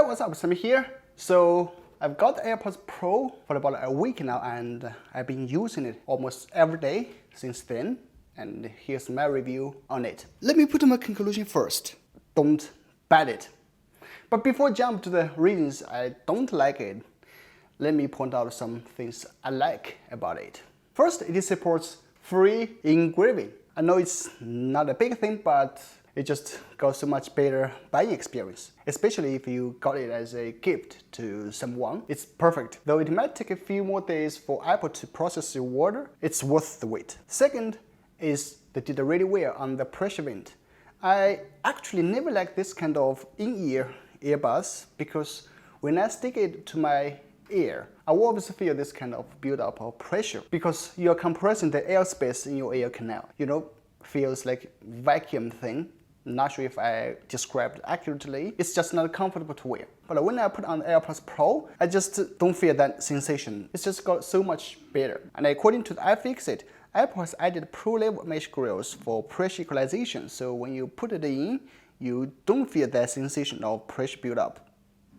Hey, what's up, Sami here. So I've got the Airpods Pro for about a week now, and I've been using it almost every day since then. And here's my review on it. Let me put my conclusion first. Don't buy it. But before I jump to the reasons I don't like it, let me point out some things I like about it. First, it supports free engraving. I know it's not a big thing, but it just got so much better buying experience, especially if you got it as a gift to someone. It's perfect. Though it might take a few more days for Apple to process your order, it's worth the wait. Second is they did really well on the pressure vent. I actually never liked this kind of in-ear earbuds because when I stick it to my ear, I will always feel this kind of build-up of pressure because you're compressing the air space in your ear canal. You know, feels like vacuum thing. Not sure if I described it accurately. It's just not comfortable to wear. But when I put on the AirPods Pro, I just don't feel that sensation. It's just got so much better. And according to the iFixit, Apple has added pro-level mesh grills for pressure equalization. So when you put it in, you don't feel that sensation of pressure build-up.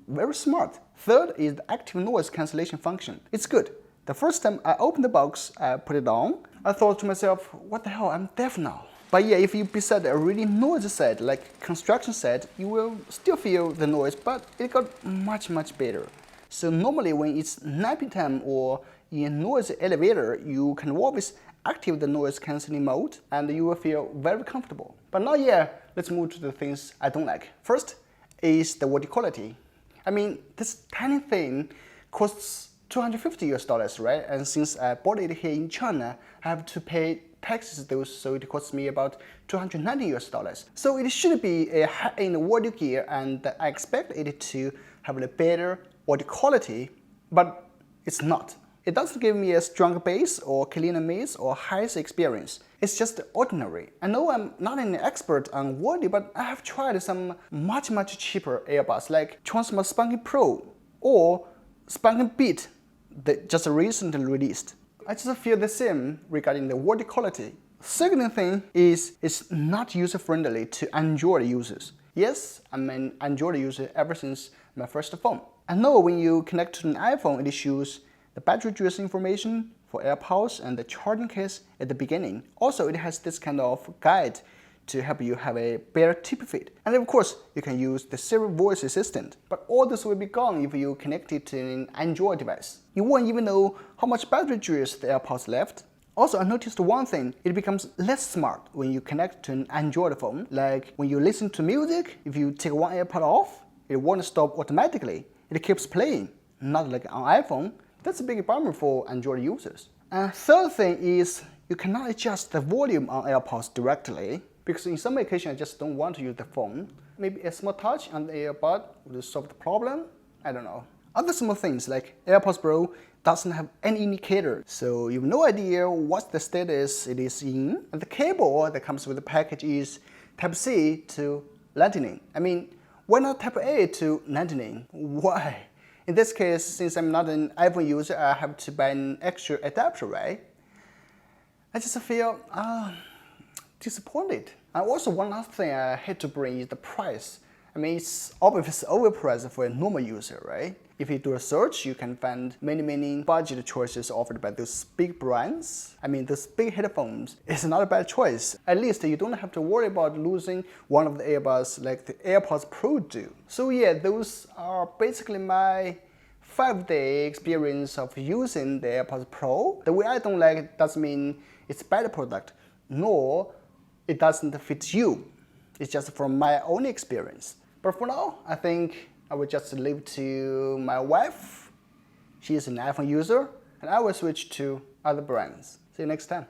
Very smart. Third is the active noise cancellation function. It's good. The first time I opened the box, I put it on, I thought to myself, what the hell, I'm deaf now. But yeah, if you beside a really noisy set, like construction set, you will still feel the noise, but it got much better. So normally when it's napping time or in a noisy elevator, you can always activate the noise cancelling mode and you will feel very comfortable. But now yeah, let's move to the things I don't like. First is the audio quality. I mean, this tiny thing costs $250, right? And since I bought it here in China, I have to pay taxes though, so it costs me about $290. So it should be a high-end audio gear, and I expect it to have a better audio quality, but it's not. It doesn't give me a stronger bass or cleaner mix or highest experience. It's just ordinary. I know I'm not an expert on Wordy, but I have tried some much cheaper earbuds like Transmart Spunky Pro or Spunky Beat that just recently released. I just feel the same regarding the audio quality. Second thing is it's not user-friendly to Android users. Yes, I'm an Android user ever since my first phone. I know when you connect to an iPhone, it shows the battery duration information for AirPods and the charging case at the beginning. Also, it has this kind of guide to help you have a better tip feed. And of course, you can use the Siri voice assistant. But all this will be gone if you connect it to an Android device. You won't even know how much battery juice the AirPods left. Also, I noticed one thing, it becomes less smart when you connect to an Android phone. Like when you listen to music, if you take one AirPod off, it won't stop automatically. It keeps playing, not like on iPhone. That's a big bummer for Android users. And third thing is you cannot adjust the volume on AirPods directly, because in some occasions I just don't want to use the phone. Maybe a small touch on the earbud will solve the problem. I don't know. Other small things like AirPods Pro doesn't have any indicator, so you have no idea what the status it is in. And the cable that comes with the package is Type-C to Lightning. I mean, why not Type-A to Lightning? Why? In this case, since I'm not an iPhone user, I have to buy an extra adapter, right? I just feel disappointed. And also one last thing I had to bring is the price. I mean, it's obviously overpriced for a normal user, right? If you do a search, you can find many budget choices offered by those big brands. I mean, those big headphones is not a bad choice. At least you don't have to worry about losing one of the earbuds like the AirPods Pro do. So yeah, those are basically my 5-day experience of using the AirPods Pro. The way I don't like it doesn't mean it's a bad product, nor it doesn't fit you. It's just from my own experience. But for now, I think I will just leave to my wife. She is an iPhone user, and I will switch to other brands. See you next time.